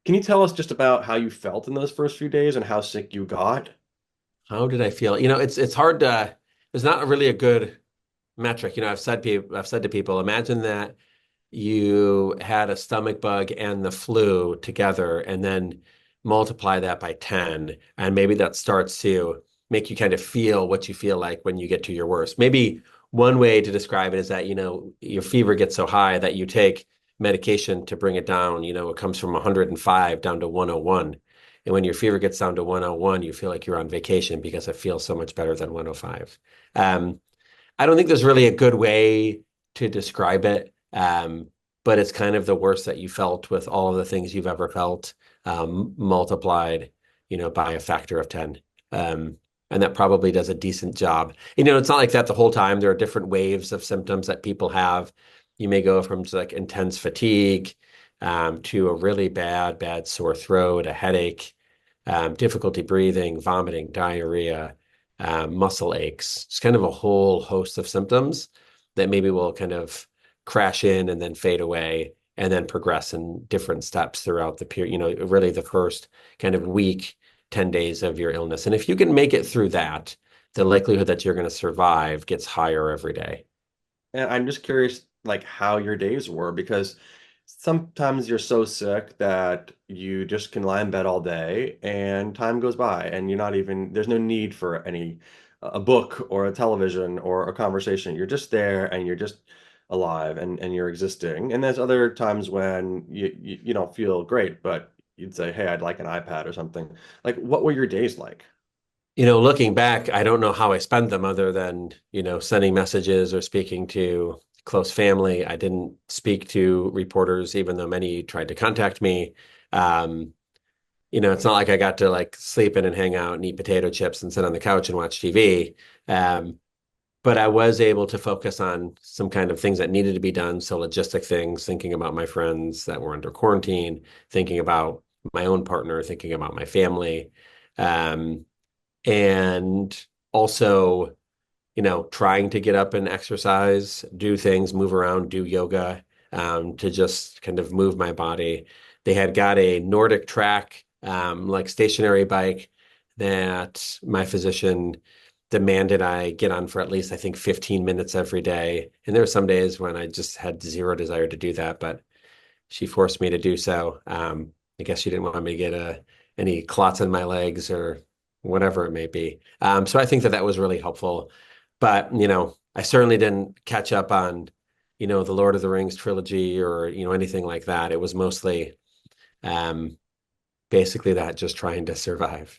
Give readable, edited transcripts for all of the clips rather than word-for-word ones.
Can you tell us just about how you felt in those first few days and how sick you got? How did I feel? It's hard to, there's not really a good metric. I've said to people, imagine that you had a stomach bug and the flu together and then multiply that by 10. And maybe that starts to make you kind of feel what you feel like when you get to your worst. Maybe one way to describe it is that, your fever gets so high that you take medication to bring it down. It comes from 105 down to 101. And when your fever gets down to 101, you feel like you're on vacation because it feels so much better than 105. I don't think there's really a good way to describe it, but it's kind of the worst that you felt with all of the things you've ever felt, multiplied, by a factor of 10. And that probably does a decent job. It's not like that the whole time. There are different waves of symptoms that people have. You may go from like intense fatigue, to a really bad sore throat, a headache, difficulty breathing, vomiting, diarrhea, muscle aches. It's kind of a whole host of symptoms that maybe will kind of crash in and then fade away and then progress in different steps throughout the period, really the first kind of week, 10 days of your illness. And if you can make it through that, the likelihood that you're going to survive gets higher every day. And I'm just curious, like, how your days were because sometimes you're so sick that you just can lie in bed all day and time goes by and there's no need for a book or a television or a conversation. You're just there and you're just alive and you're existing. And there's other times when you don't feel great, but you'd say, hey, I'd like an iPad or something. Like, what were your days like? Looking back, I don't know how I spent them other than, sending messages or speaking to close family. I didn't speak to reporters, even though many tried to contact me. Um, it's not like I got to like sleep in and hang out and eat potato chips and sit on the couch and watch TV. But I was able to focus on some kind of things that needed to be done. So logistic things, thinking about my friends that were under quarantine, thinking about my own partner, thinking about my family. Um, and also, trying to get up and exercise, do things, move around, do yoga, to just kind of move my body. They had got a Nordic track, like stationary bike that my physician demanded I get on for at least, I think, 15 minutes every day. And there were some days when I just had zero desire to do that, but she forced me to do so. I guess she didn't want me to get any clots in my legs or whatever it may be. So I think that that was really helpful. But, I certainly didn't catch up on, the Lord of the Rings trilogy or, anything like that. It was mostly um, basically that, just trying to survive.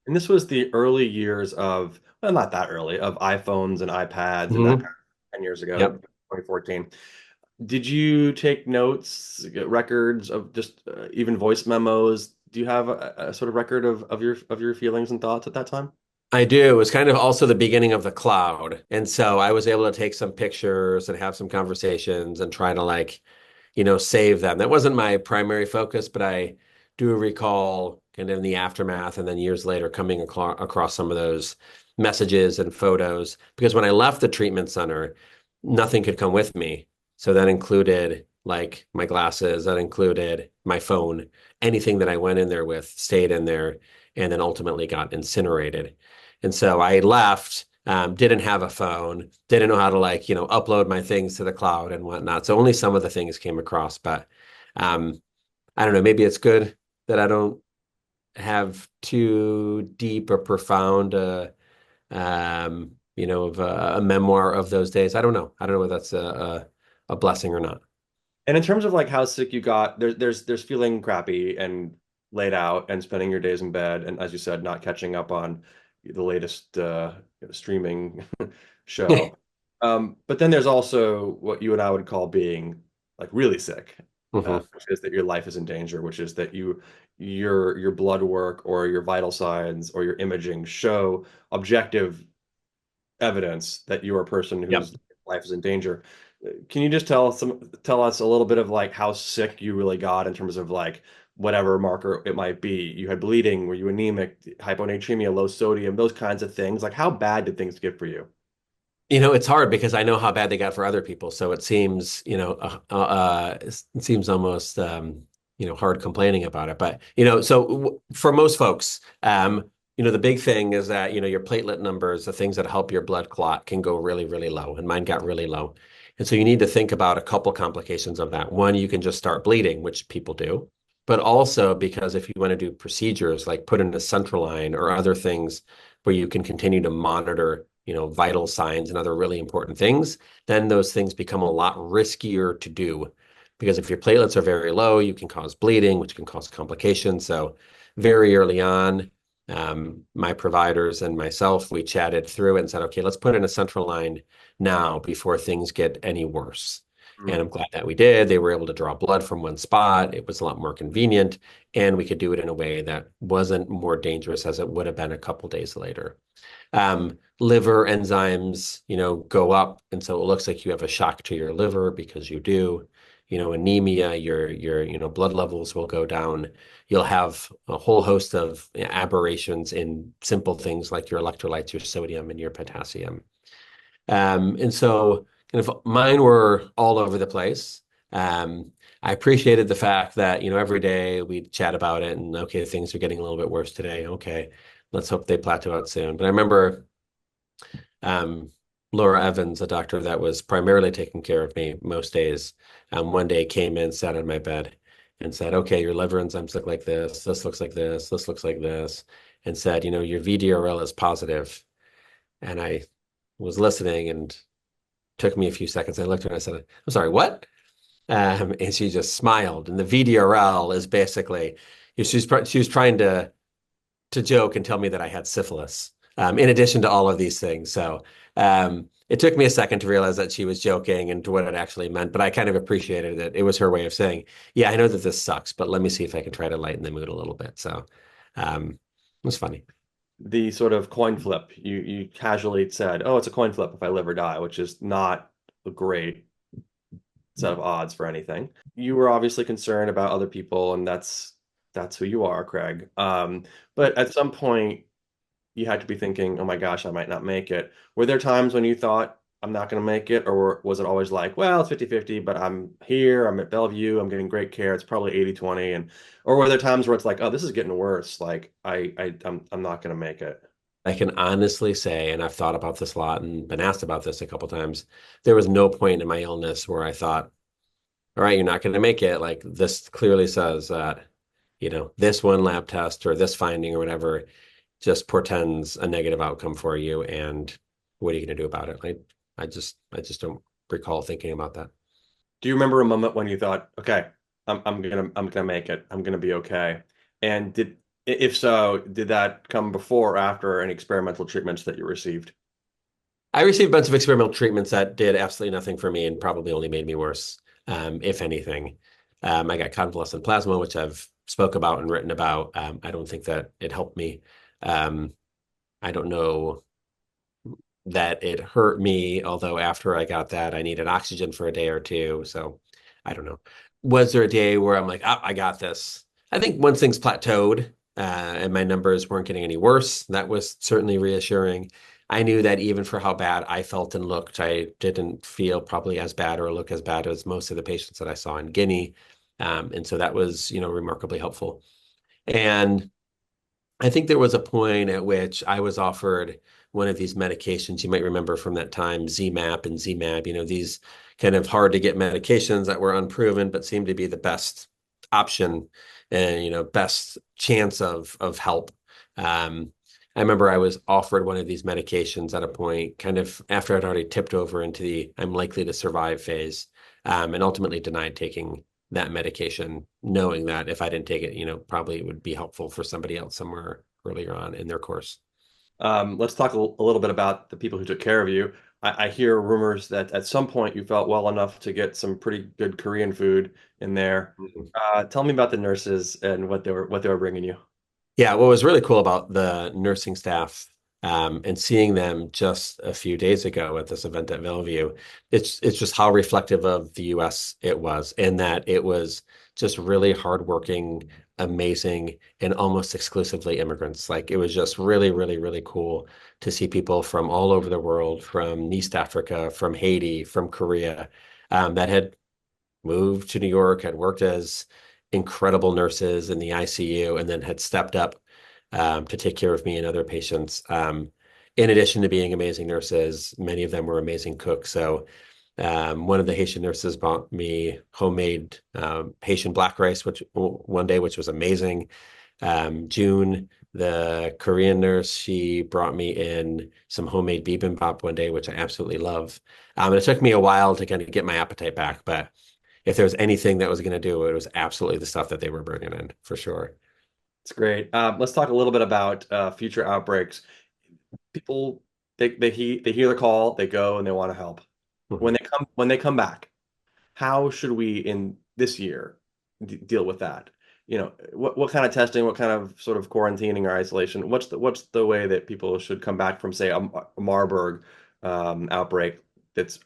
And this was the early years of, well, not that early, of iPhones and iPads and that Hmm. kind of 10 years ago, Yep. 2014. Did you take notes, get records of just even voice memos? Do you have a sort of record of your feelings and thoughts at that time? I do. It was kind of also the beginning of the cloud. And so I was able to take some pictures and have some conversations and try to like, save them. That wasn't my primary focus, but I do recall kind of in the aftermath and then years later coming across some of those messages and photos. Because when I left the treatment center, nothing could come with me. So that included like my glasses, that included my phone, anything that I went in there with stayed in there and then ultimately got incinerated. And so I left, didn't have a phone, didn't know how to like, upload my things to the cloud and whatnot. So only some of the things came across, but um, I don't know, maybe it's good that I don't have too deep or profound, of a memoir of those days. I don't know. I don't know whether that's a blessing or not. And in terms of like how sick you got, there's feeling crappy and laid out and spending your days in bed and as you said, not catching up on the latest streaming show. But then there's also what you and I would call being like really sick, Hmm. which is that your life is in danger, which is that your blood work or your vital signs or your imaging show objective evidence that you are a person Yep. whose life is in danger. Can you just tell us a little bit of like how sick you really got in terms of like whatever marker it might be? You had bleeding, were you anemic, hyponatremia, low sodium, those kinds of things. Like how bad did things get for you? It's hard because I know how bad they got for other people. So it seems, it seems almost hard complaining about it. But, so for most folks, the big thing is that, your platelet numbers, the things that help your blood clot can go really, really low. And mine got really low. And so you need to think about a couple complications of that. One, you can just start bleeding, which people do. But also because if you want to do procedures like put in a central line or other things where you can continue to monitor, vital signs and other really important things, then those things become a lot riskier to do. Because if your platelets are very low, you can cause bleeding, which can cause complications. So very early on, my providers and myself, we chatted through it and said, okay, let's put in a central line now before things get any worse. And I'm glad that we did. They were able to draw blood from one spot. It was a lot more convenient, and we could do it in a way that wasn't more dangerous as it would have been a couple days later. Liver enzymes, go up, and so it looks like you have a shock to your liver because you do. Anemia, your blood levels will go down. You'll have a whole host of aberrations in simple things like your electrolytes, your sodium, and your potassium. And so kind of mine were all over the place. I appreciated the fact that, every day we'd chat about it and okay, things are getting a little bit worse today. Okay, let's hope they plateau out soon. But I remember Laura Evans, a doctor that was primarily taking care of me most days, one day came in, sat on my bed and said, okay, your liver enzymes look like this looks like this looks like this, and said, your VDRL is positive. And I was listening and took me a few seconds. I looked at her and I said, I'm sorry, what? And she just smiled. And the VDRL is basically, she was trying to joke and tell me that I had syphilis, in addition to all of these things. So it took me a second to realize that she was joking and to what it actually meant, but I kind of appreciated it. It was her way of saying, yeah, I know that this sucks, but let me see if I can try to lighten the mood a little bit. So it was funny. The sort of coin flip. You casually said, "Oh, it's a coin flip if I live or die," which is not a great set of odds for anything. You were obviously concerned about other people, and that's who you are, Craig. But at some point, you had to be thinking, "Oh my gosh, I might not make it." Were there times when you thought, "I'm not going to make it," or was it always like, "Well, it's 50-50, but I'm here, I'm at Bellevue, I'm getting great care, it's probably 80-20," and or were there times where it's like, "Oh, this is getting worse, like I'm not going to make it." I can honestly say, and I've thought about this a lot and been asked about this a couple times, there was no point in my illness where I thought, all right, you're not going to make it. Like this clearly says that, this one lab test or this finding or whatever just portends a negative outcome for you. And what are you going to do about it? I just don't recall thinking about that. Do you remember a moment when you thought, "Okay, I'm gonna make it. I'm gonna be okay"? And if so, did that come before or after any experimental treatments that you received? I received a bunch of experimental treatments that did absolutely nothing for me and probably only made me worse, if anything. I got convalescent plasma, which I've spoke about and written about. I don't think that it helped me. Um, I don't know that it hurt me, although after I got that, I needed oxygen for a day or two. So I don't know. Was there a day where I'm like, oh, I got this? I think once things plateaued, and my numbers weren't getting any worse, that was certainly reassuring. I knew that even for how bad I felt and looked, I didn't feel probably as bad or look as bad as most of the patients that I saw in Guinea. And so that was, remarkably helpful. And I think there was a point at which I was offered one of these medications you might remember from that time, ZMapp and ZMAB, these kind of hard to get medications that were unproven but seemed to be the best option and, best chance of help. I remember I was offered one of these medications at a point, kind of after I'd already tipped over into the I'm likely to survive phase, and ultimately denied taking that medication, knowing that if I didn't take it, probably it would be helpful for somebody else somewhere earlier on in their course. Let's talk a little bit about the people who took care of you. I hear rumors that at some point you felt well enough to get some pretty good Korean food in there. Mhm. Tell me about the nurses and what they were bringing you. Yeah, what was really cool about the nursing staff, and seeing them just a few days ago at this event at Bellevue, it's just how reflective of the US it was, and that it was just really hardworking, amazing, and almost exclusively immigrants. Like it was just really, really, really cool to see people from all over the world, from East Africa, from Haiti, from Korea, that had moved to New York, had worked as incredible nurses in the ICU and then had stepped up to take care of me and other patients. In addition to being amazing nurses, many of them were amazing cooks. So one of the Haitian nurses brought me homemade Haitian black rice, which one day, which was amazing. June, the Korean nurse, she brought me in some homemade bibimbap one day, which I absolutely love. And it took me a while to kind of get my appetite back, but if there was anything that was going to do it, was absolutely the stuff that they were bringing in for sure. It's great. Let's talk a little bit about future outbreaks. People they hear the call, they go and they want to help. Mhm. When they come back, how should we in this year deal with that? What kind of testing, what kind of sort of quarantining or isolation? What's the way that people should come back from, say, a Marburg outbreak that's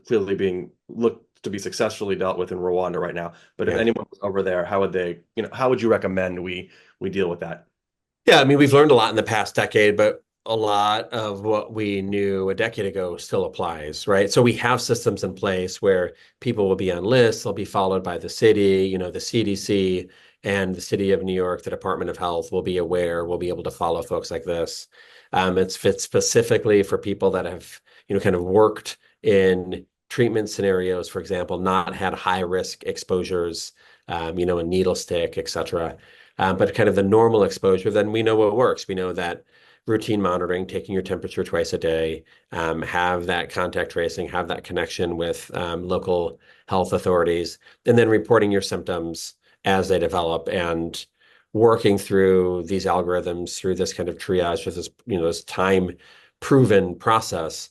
clearly being looked to be successfully dealt with in Rwanda right now? But if Yeah. anyone was over there, how would how would you recommend we deal with that? Yeah, I mean, we've learned a lot in the past decade, but a lot of what we knew a decade ago still applies, right? So we have systems in place where people will be on lists, they'll be followed by the city, the CDC and the city of New York, the Department of Health will be aware, will be able to follow folks like this. It's fit specifically for people that have, kind of worked in treatment scenarios, for example, not had high risk exposures, a needle stick, et cetera. But kind of the normal exposure, then we know what works. We know that routine monitoring, taking your temperature twice a day, have that contact tracing, have that connection with local health authorities, and then reporting your symptoms as they develop and working through these algorithms, through this kind of triage, with this time proven process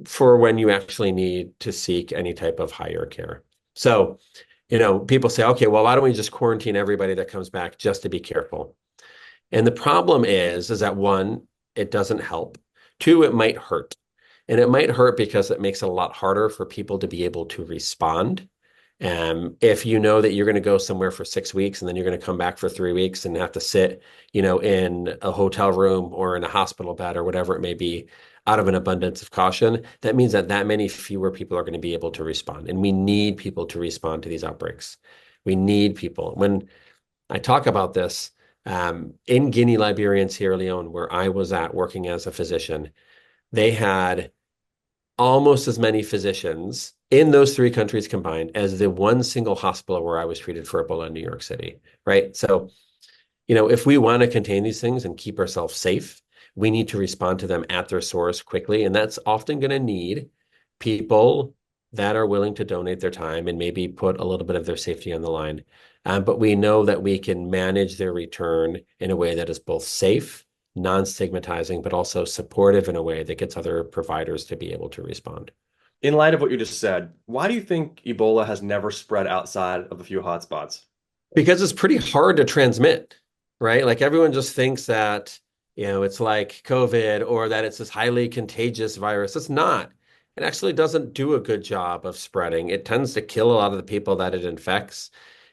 for when you actually need to seek any type of higher care. So, people say, okay, well, why don't we just quarantine everybody that comes back just to be careful? And the problem is that one, it doesn't help. Two, it might hurt. And it might hurt because it makes it a lot harder for people to be able to respond. If you know that you're going to go somewhere for 6 weeks and then you're going to come back for 3 weeks and have to sit, in a hotel room or in a hospital bed or whatever it may be, out of an abundance of caution, that means that many fewer people are going to be able to respond. And we need people to respond to these outbreaks. We need people. When I talk about this, in Guinea, Liberia, and Sierra Leone, where I was at working as a physician, they had almost as many physicians in those three countries combined as the one single hospital where I was treated for Ebola in New York City, right? So, if we want to contain these things and keep ourselves safe, we need to respond to them at their source quickly. And that's often going to need people that are willing to donate their time and maybe put a little bit of their safety on the line. But we know that we can manage their return in a way that is both safe, non-stigmatizing, but also supportive in a way that gets other providers to be able to respond. In light of what you just said, why do you think Ebola has never spread outside of a few hotspots? Because it's pretty hard to transmit, right? Like everyone just thinks that, it's like COVID or that it's this highly contagious virus. It's not. It actually doesn't do a good job of spreading. It tends to kill a lot of the people that it infects.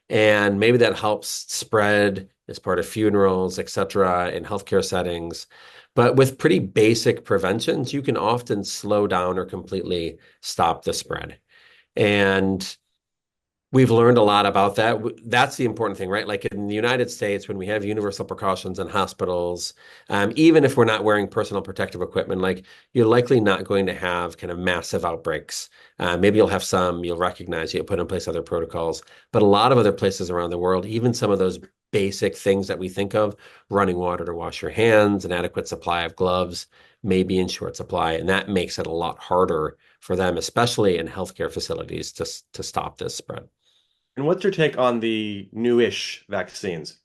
And maybe that helps spread as part of funerals, et cetera, in healthcare settings. But with pretty basic preventions, you can often slow down or completely stop the spread. And we've learned a lot about that. That's the important thing, right? Like in the United States, when we have universal precautions in hospitals, even if we're not wearing personal protective equipment, like you're likely not going to have kind of massive outbreaks. Maybe you'll have some, you'll recognize, you'll put in place other protocols. But a lot of other places around the world, even some of those basic things that we think of, running water to wash your hands, an adequate supply of gloves, may be in short supply. And that makes it a lot harder for them, especially in healthcare facilities, to stop this spread. And what's your take on the newish vaccines?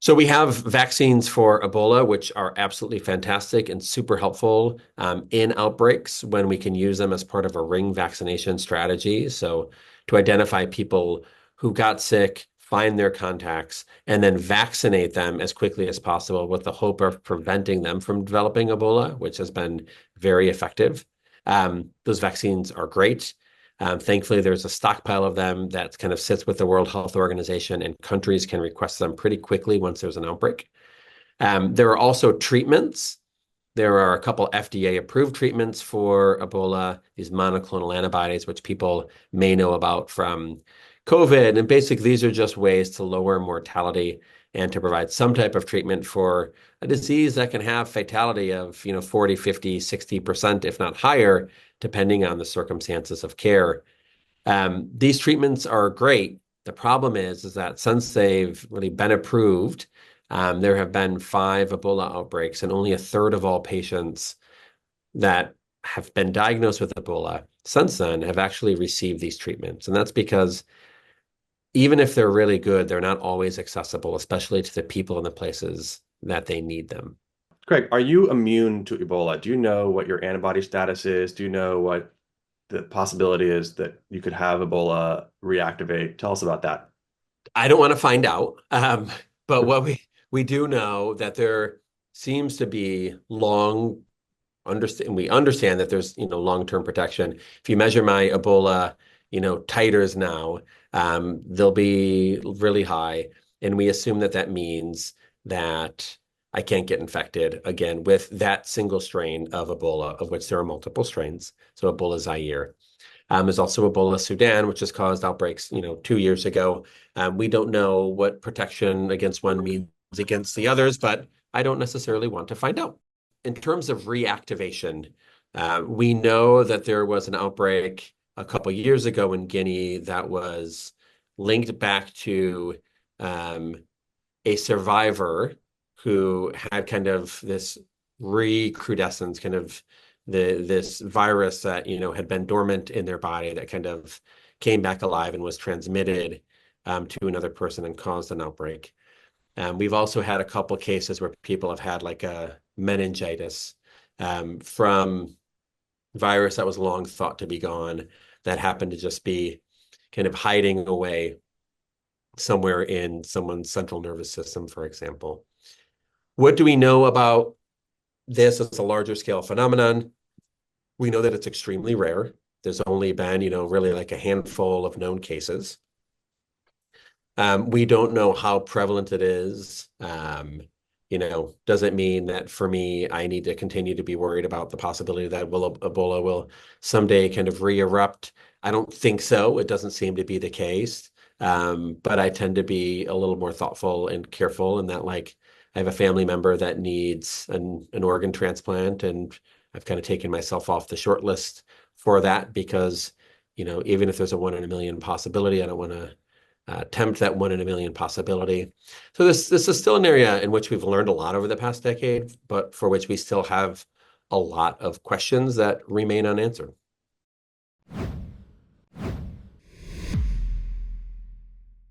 So we have vaccines for Ebola, which are absolutely fantastic and super helpful in outbreaks when we can use them as part of a ring vaccination strategy. So to identify people who got sick, find their contacts, and then vaccinate them as quickly as possible with the hope of preventing them from developing Ebola, which has been very effective. Those vaccines are great. Thankfully, there's a stockpile of them that kind of sits with the World Health Organization, and countries can request them pretty quickly once there's an outbreak. There are also treatments. There are a couple FDA-approved treatments for Ebola, these monoclonal antibodies, which people may know about from COVID. And basically, these are just ways to lower mortality and to provide some type of treatment for a disease that can have fatality of, 40, 50, 60%, if not higher, depending on the circumstances of care. These treatments are great. The problem is that since they've really been approved, there have been 5 Ebola outbreaks, and only a third of all patients that have been diagnosed with Ebola since then have actually received these treatments. And that's because even if they're really good, they're not always accessible, especially to the people and the places that they need them. Craig, are you immune to Ebola? Do you know what your antibody status is? Do you know what the possibility is that you could have Ebola reactivate? Tell us about that. I don't want to find out, but what we do know that there seems to be we understand that there's long-term protection. If you measure my Ebola titers now, they'll be really high, and we assume that that means that I can't get infected again with that single strain of Ebola, of which there are multiple strains. So Ebola Zaire. There's also Ebola Sudan, which has caused outbreaks 2 years ago. We don't know what protection against one means against the others, but I don't necessarily want to find out. In terms of reactivation, we know that there was an outbreak a couple years ago in Guinea that was linked back to a survivor who had kind of this recrudescence, kind of this virus that had been dormant in their body that kind of came back alive and was transmitted to another person and caused an outbreak. We've also had a couple cases where people have had like a meningitis from virus that was long thought to be gone that happened to just be kind of hiding away somewhere in someone's central nervous system, for example. What do we know about this as a larger scale phenomenon? We know that it's extremely rare. There's only been, really like a handful of known cases. We don't know how prevalent it is. Does it mean that for me, I need to continue to be worried about the possibility that Ebola will someday kind of re-erupt? I don't think so. It doesn't seem to be the case. But I tend to be a little more thoughtful and careful in that, like, I have a family member that needs an organ transplant, and I've kind of taken myself off the short list for that because, even if there's a 1 in a million possibility, I don't want to tempt that 1 in a million possibility. So this is still an area in which we've learned a lot over the past decade, but for which we still have a lot of questions that remain unanswered.